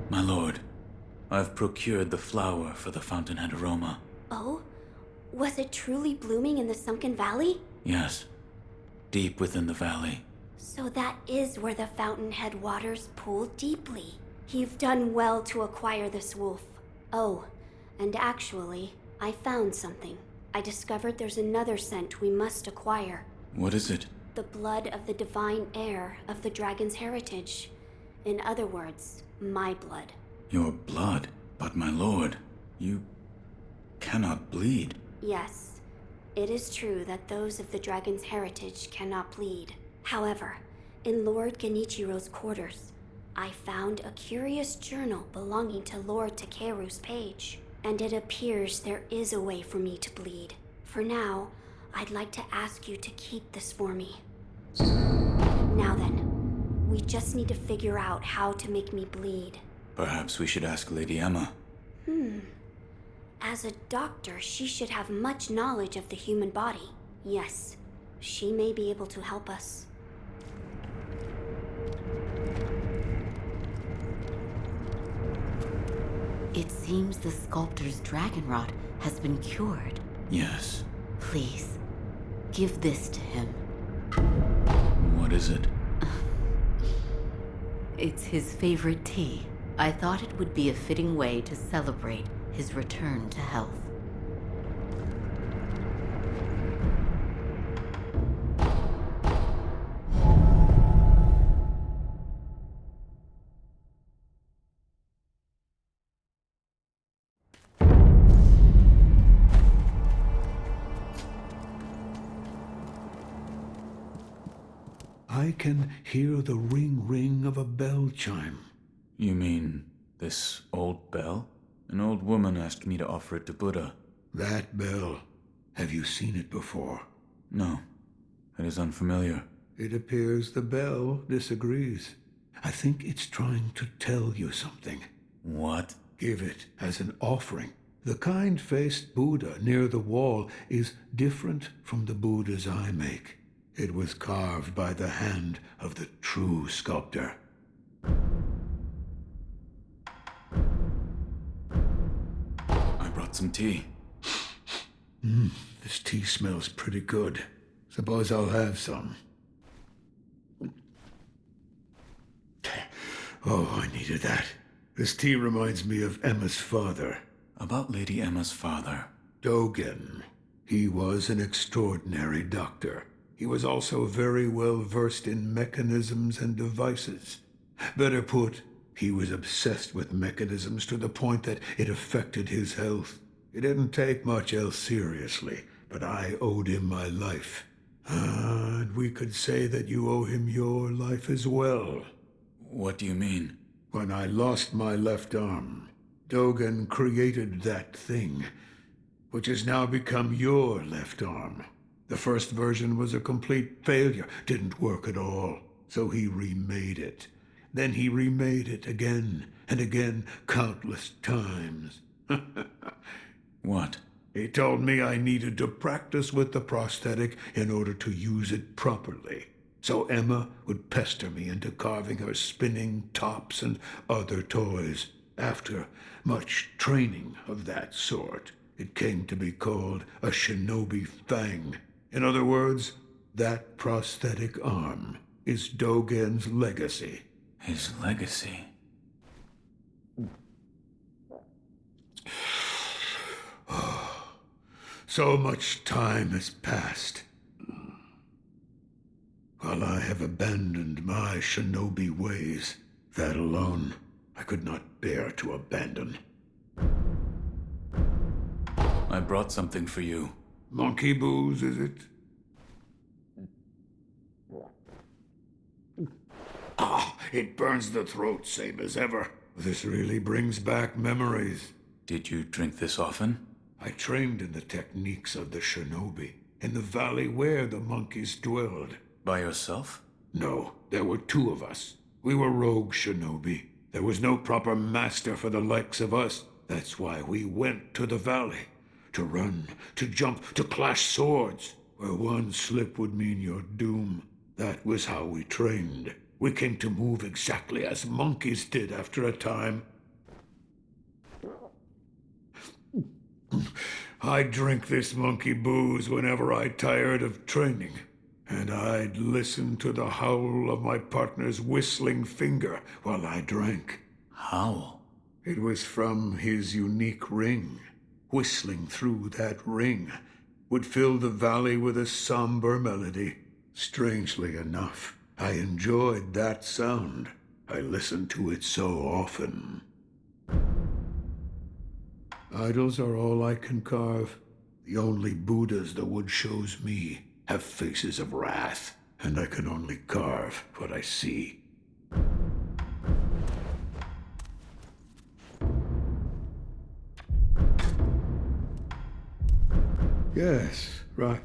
My lord, I've procured the flower for the fountainhead aroma. Oh? Was it truly blooming in the sunken valley? Yes, deep within the valley. So that is where the fountainhead waters pool deeply. You've done well to acquire this wolf. Oh, and actually, I found something. I discovered there's another scent we must acquire. What is it? The blood of the divine heir of the dragon's heritage. In other words, my blood. Your blood? But my lord, you cannot bleed. Yes, it is true that those of the dragon's heritage cannot bleed. However, in Lord Genichiro's quarters, I found a curious journal belonging to Lord Takeru's page, and it appears there is a way for me to bleed. For now, I'd like to ask you to keep this for me. Now then, we just need to figure out how to make me bleed. Perhaps we should ask Lady Emma. As a doctor, she should have much knowledge of the human body. Yes, she may be able to help us. It seems the sculptor's dragon rot has been cured. Yes. Please, give this to him. What is it? It's his favorite tea. I thought it would be a fitting way to celebrate his return to health. I can hear the ring of a bell chime. You mean this old bell? An old woman asked me to offer it to Buddha. That bell. Have you seen it before? No, it is unfamiliar. It appears the bell disagrees. I think it's trying to tell you something. What? Give it as an offering. The kind-faced Buddha near the wall is different from the Buddhas I make. It was carved by the hand of the true sculptor. I brought some tea. This tea smells pretty good. Suppose I'll have some. Oh, I needed that. This tea reminds me of Emma's father, About Lady Emma's father. Dogen. He was an extraordinary doctor. He was also very well versed in mechanisms and devices. Better put, he was obsessed with mechanisms to the point that it affected his health. He didn't take much else seriously, but I owed him my life. And we could say that you owe him your life as well. What do you mean? When I lost my left arm, Dogen created that thing, which has now become your left arm. The first version was a complete failure, didn't work at all, so he remade it. Then he remade it again and again, countless times. What? He told me I needed to practice with the prosthetic in order to use it properly. So Emma would pester me into carving her spinning tops and other toys. After much training of that sort, it came to be called a shinobi fang. In other words, that prosthetic arm is Dogen's legacy. His legacy? So much time has passed. While I have abandoned my shinobi ways, that alone I could not bear to abandon. I brought something for you. Monkey booze, is it? Ah, it burns the throat, same as ever. This really brings back memories. Did you drink this often? I trained in the techniques of the shinobi, in the valley where the monkeys dwelled. By yourself? No, there were two of us. We were rogue shinobi. There was no proper master for the likes of us. That's why we went to the valley. To run, to jump, to clash swords. Where one slip would mean your doom. That was how we trained. We came to move exactly as monkeys did after a time. I'd drink this monkey booze whenever I tired of training, and I'd listen to the howl of my partner's whistling finger while I drank. Howl? It was from his unique ring. Whistling through that ring would fill the valley with a somber melody. Strangely enough, I enjoyed that sound. I listened to it so often. Idols are all I can carve. The only Buddhas the wood shows me have faces of wrath, and I can only carve what I see. Yes, right.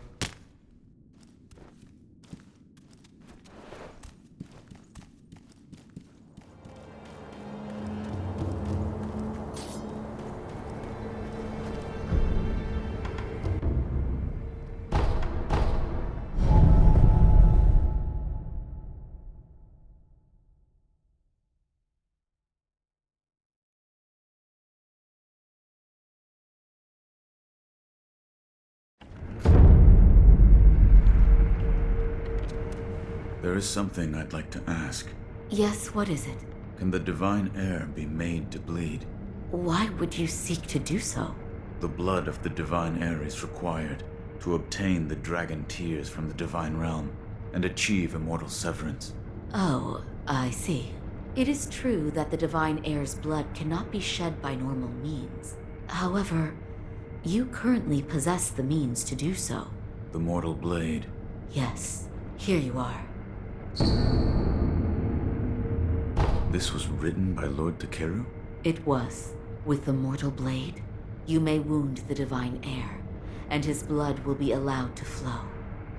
There is something I'd like to ask. Yes, what is it? Can the divine heir be made to bleed? Why would you seek to do so? The blood of the divine heir is required to obtain the dragon tears from the divine realm and achieve immortal severance. Oh, I see. It is true that the divine heir's blood cannot be shed by normal means. However, you currently possess the means to do so. The mortal blade. Yes, here you are. This was written by Lord Takeru? It was. With the mortal blade, you may wound the divine heir, and his blood will be allowed to flow.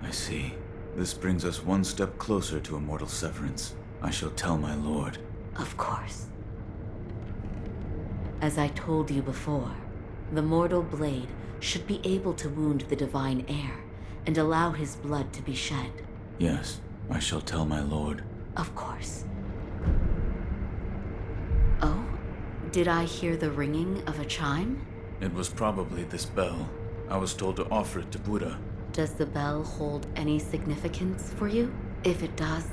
I see. This brings us one step closer to immortal severance. I shall tell my lord. Of course. As I told you before, the mortal blade should be able to wound the divine heir and allow his blood to be shed. Yes, I shall tell my lord. Of course. Oh? Did I hear the ringing of a chime? It was probably this bell. I was told to offer it to Buddha. Does the bell hold any significance for you? If it does,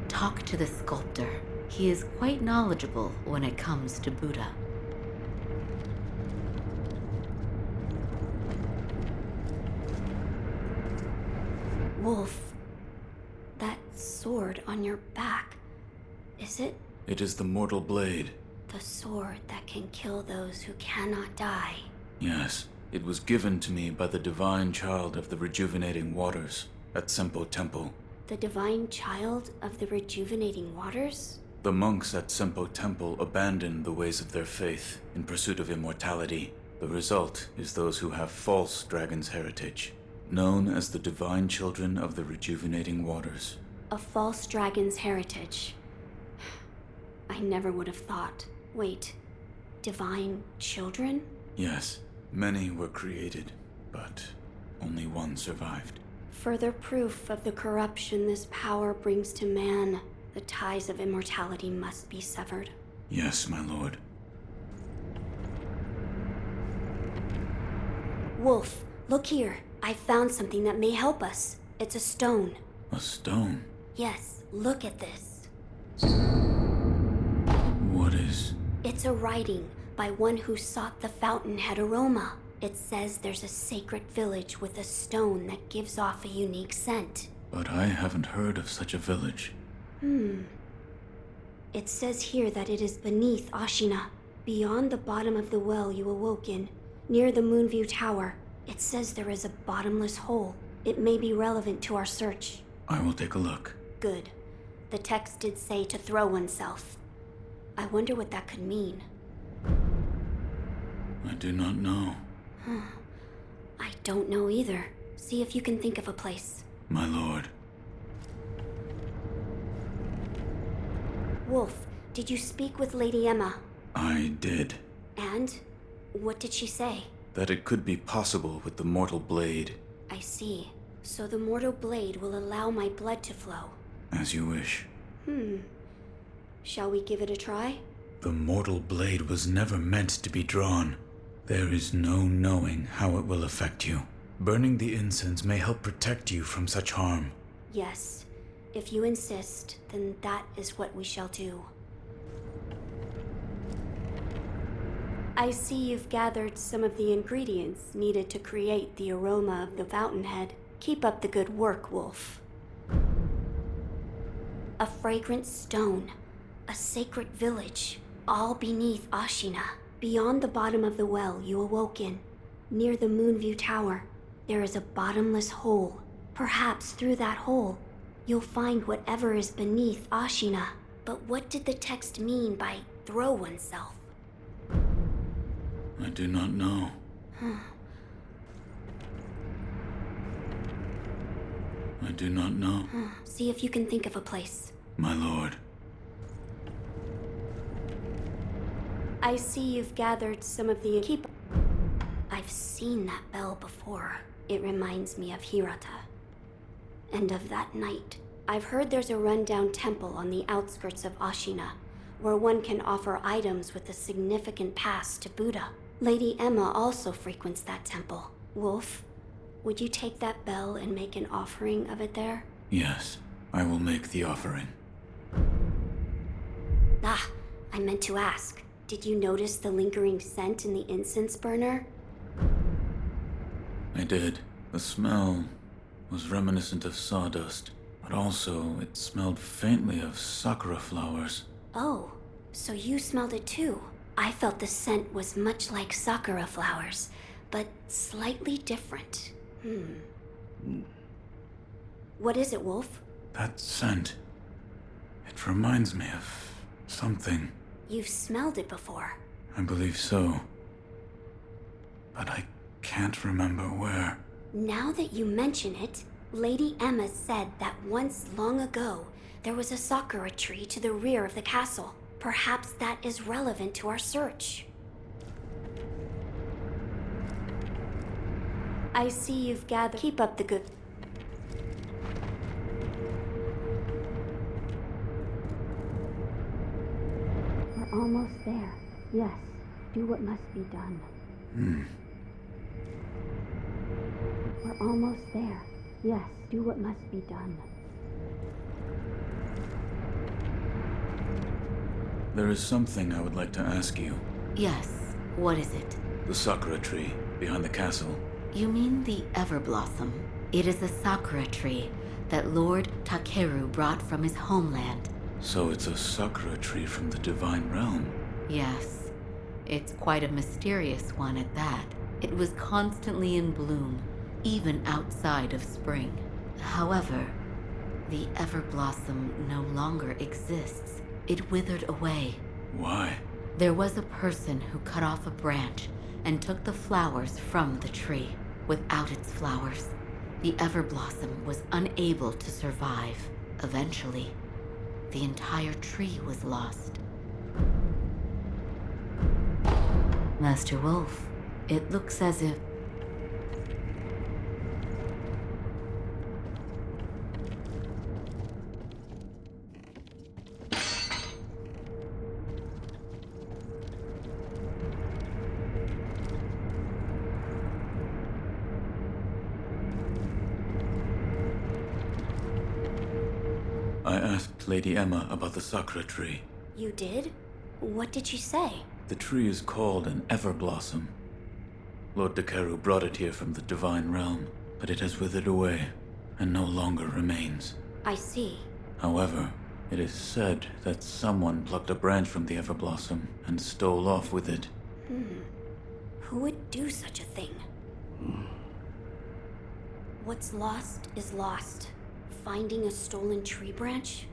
talk to the sculptor. He is quite knowledgeable when it comes to Buddha. Wolf, that sword on your back, is it It is the mortal blade. the sword that can kill those who cannot die? Yes, it was given to me by the divine child of the rejuvenating waters at Sempo Temple. The divine child of the rejuvenating waters? The monks at Sempo Temple abandoned the ways of their faith in pursuit of immortality. The result is those who have false dragon's heritage, known as the divine children of the rejuvenating waters. A false dragon's heritage. I never would have thought. Wait, divine children? Yes, many were created, but only one survived. Further proof of the corruption this power brings to man. The ties of immortality must be severed. Yes, my lord. Wolf, look here. I found something that may help us. It's a stone. A stone? Yes, look at this. What is... It's a writing by one who sought the fountainhead aroma. It says there's a sacred village with a stone that gives off a unique scent. But I haven't heard of such a village. It says here that it is beneath Ashina, beyond the bottom of the well you awoke in, near the Moonview Tower. It says there is a bottomless hole. It may be relevant to our search. I will take a look. Good. The text did say to throw oneself. I wonder what that could mean. I do not know. I don't know either. See if you can think of a place. My lord. Wolf, did you speak with Lady Emma? I did. And? What did she say? That it could be possible with the mortal blade. I see. So the mortal blade will allow my blood to flow. As you wish. Shall we give it a try? The mortal blade was never meant to be drawn. There is no knowing how it will affect you. Burning the incense may help protect you from such harm. Yes, if you insist, then that is what we shall do. I see you've gathered some of the ingredients needed to create the aroma of the fountainhead. Keep up the good work, Wolf. A fragrant stone, a sacred village, all beneath Ashina. Beyond the bottom of the well you awoke in, near the Moonview Tower, there is a bottomless hole. Perhaps through that hole, you'll find whatever is beneath Ashina. But what did the text mean by throw oneself? I do not know. I do not know. See if you can think of a place. My lord. I see you've gathered some of the keep. I've seen that bell before. It reminds me of Hirata. And of that night. I've heard there's a rundown temple on the outskirts of Ashina, where one can offer items with a significant past to Buddha. Lady Emma also frequents that temple. Wolf, would you take that bell and make an offering of it there? Yes, I will make the offering. Ah, I meant to ask. Did you notice the lingering scent in the incense burner? I did. The smell was reminiscent of sawdust, but also it smelled faintly of sakura flowers. Oh, so you smelled it too. I felt the scent was much like sakura flowers, but slightly different. What is it, Wolf? That scent. It reminds me of something. You've smelled it before. I believe so. But I can't remember where. Now that you mention it, Lady Emma said that once long ago, there was a sakura tree to the rear of the castle. Perhaps that is relevant to our search. I see you've gathered. Keep up the good. We're almost there. Yes, do what must be done. We're almost there. Yes, do what must be done. There is something I would like to ask you. Yes, what is it? The sakura tree behind the castle. You mean the Everblossom? It is a sakura tree that Lord Takeru brought from his homeland. So it's a sakura tree from the divine realm. Yes, it's quite a mysterious one at that. It was constantly in bloom, even outside of spring. However, the Everblossom no longer exists. It withered away. Why? There was a person who cut off a branch and took the flowers from the tree. Without its flowers, the Everblossom was unable to survive. Eventually, the entire tree was lost. Master Wolf, it looks as if... I asked Lady Emma about the sakura tree. You did? What did she say? The tree is called an Everblossom. Lord Takeru brought it here from the divine realm, but it has withered away and no longer remains. I see. However, it is said that someone plucked a branch from the Everblossom and stole off with it. Who would do such a thing? What's lost is lost. Finding a stolen tree branch?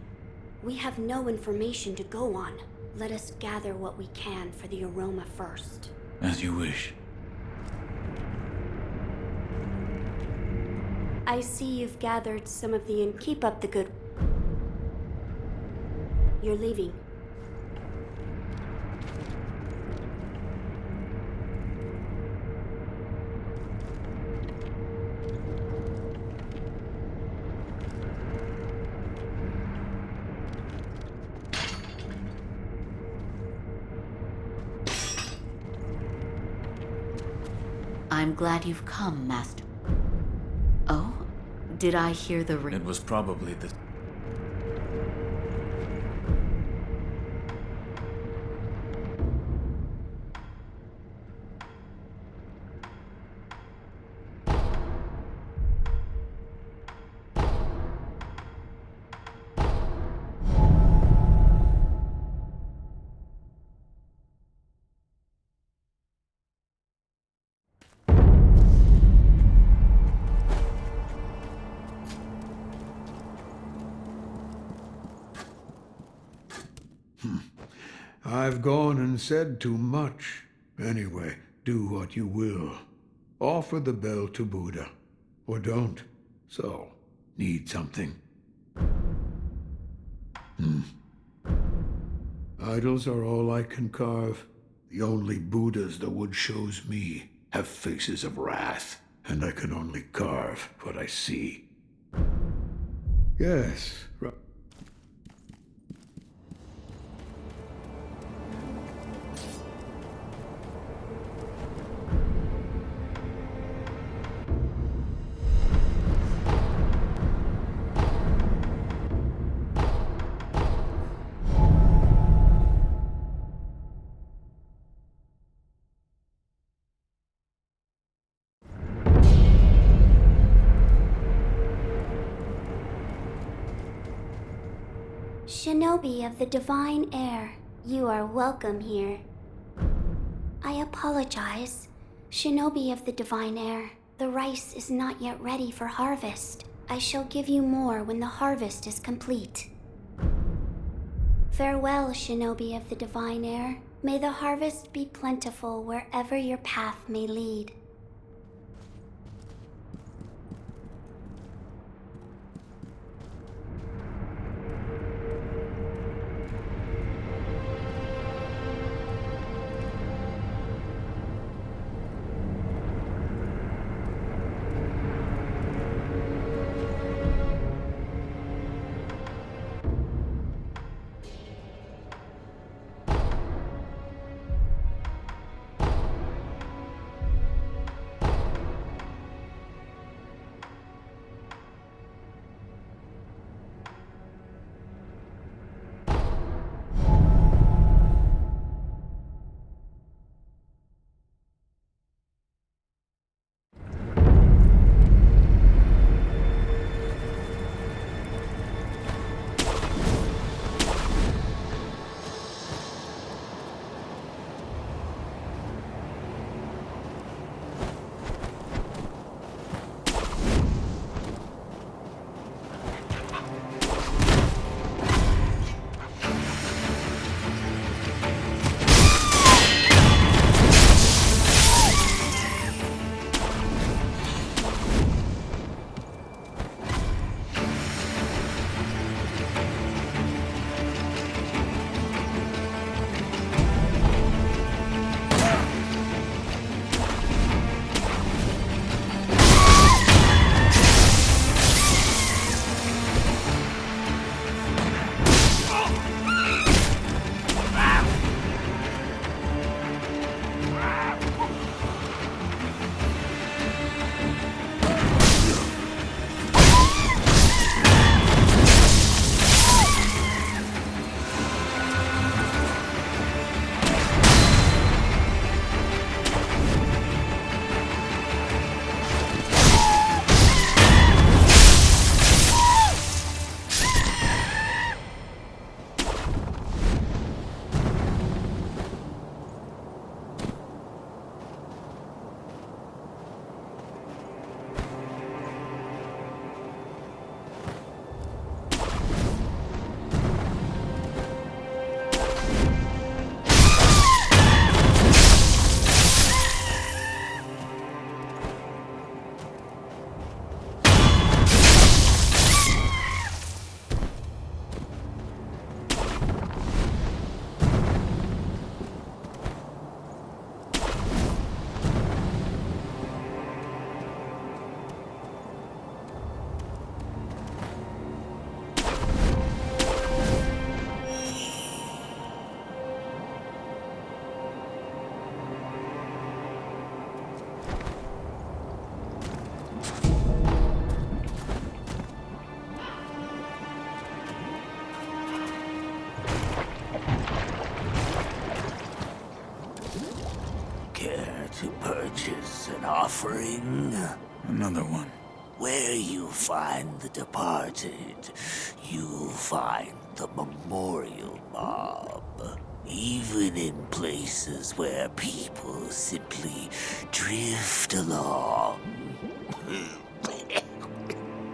We have no information to go on. Let us gather what we can for the aroma first. As you wish. I see you've gathered some of the keep up the good. You're leaving. I'm glad you've come, Master. Oh? Did I hear the ring? It was probably the... I've gone and said too much. Anyway, do what you will. Offer the bell to Buddha. Or don't. So, need something? Idols are all I can carve. The only Buddhas the wood shows me have faces of wrath, and I can only carve what I see. Yes, right. Shinobi of the Divine Air, you are welcome here. I apologize. Shinobi of the Divine Air, the rice is not yet ready for harvest. I shall give you more when the harvest is complete. Farewell, Shinobi of the Divine Air. May the harvest be plentiful wherever your path may lead. offering? Another one. Where you find the departed, you'll find the memorial mob. Even in places where people simply drift along.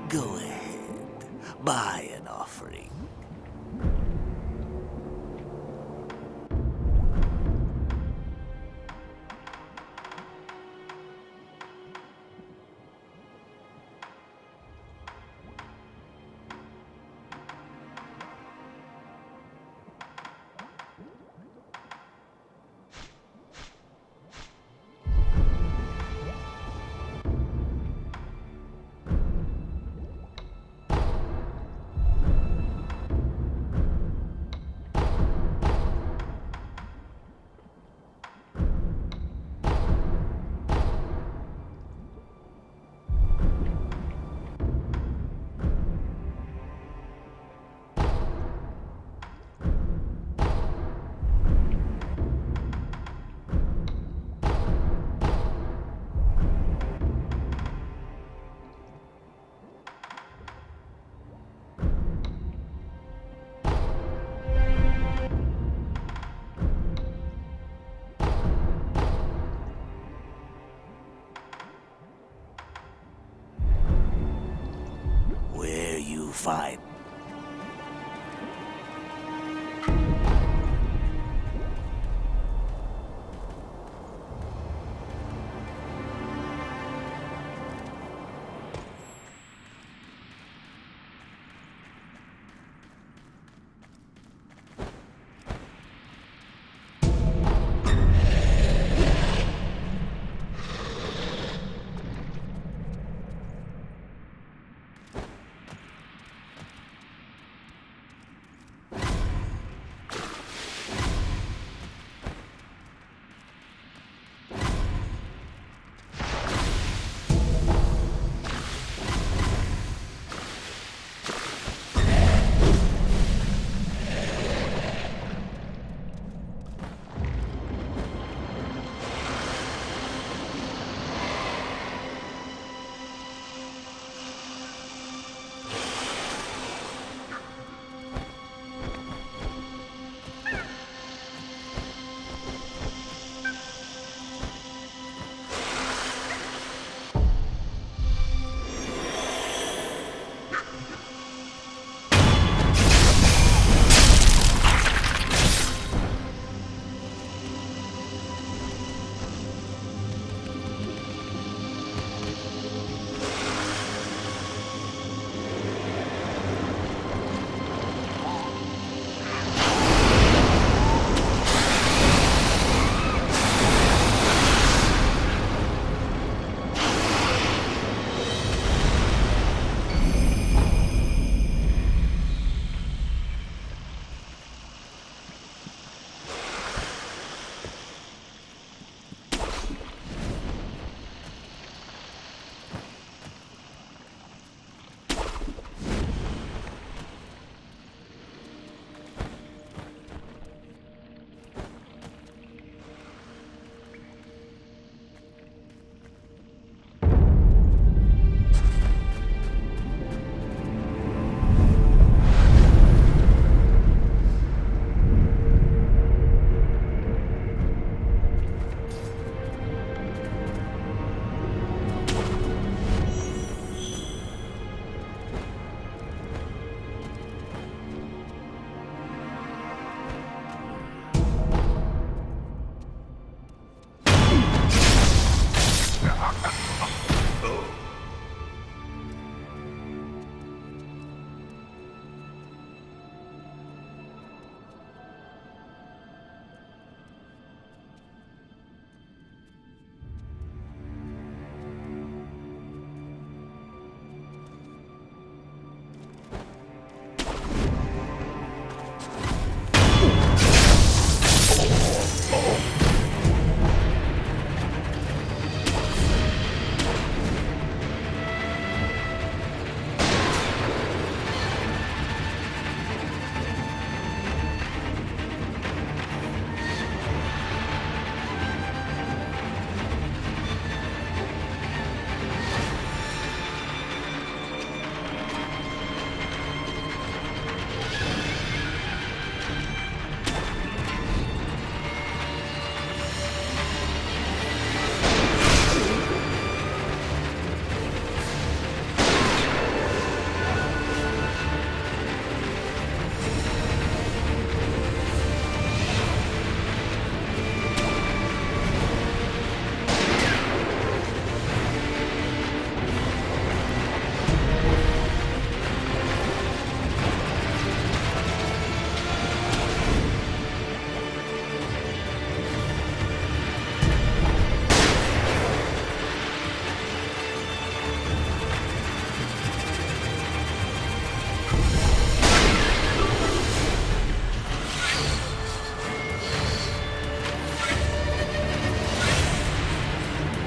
Go ahead, buy